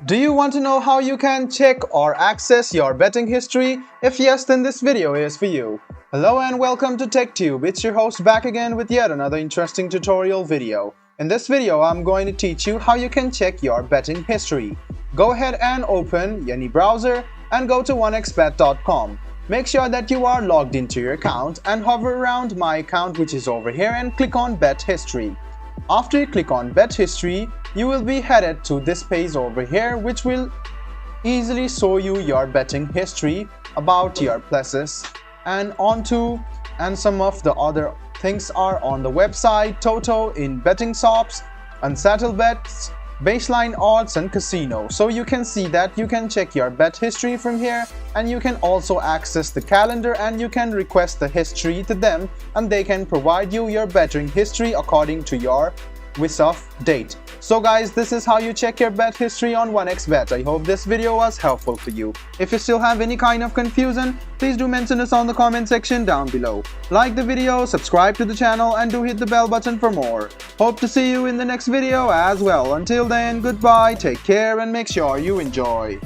Do you want to know how you can check or access your betting history? If yes, then this video is for you. Hello and welcome to TechTube. It's your host back again with yet another interesting tutorial video. In this video, I'm going to teach you how you can check your betting history. Go ahead and open any browser and go to onexbet.com. Make sure that you are logged into your account and hover around my account, which is over here, and click on Bet History. After you click on Bet History, you will be headed to this page over here, which will easily show you your betting history, about your places, and some of the other things are on the website: Toto, in betting shops, Unsettled Bets, Baseline Odds, and Casino. So you can see that you can check your bet history from here, and you can also access the calendar and you can request the history to them, and they can provide you your betting history according to your wish of date. So guys, this is how you check your bet history on 1xBet. I hope this video was helpful for you. If you still have any kind of confusion, please do mention us on the comment section down below. Like the video, subscribe to the channel, and do hit the bell button for more. Hope to see you in the next video as well. Until then, goodbye, take care, and make sure you enjoy.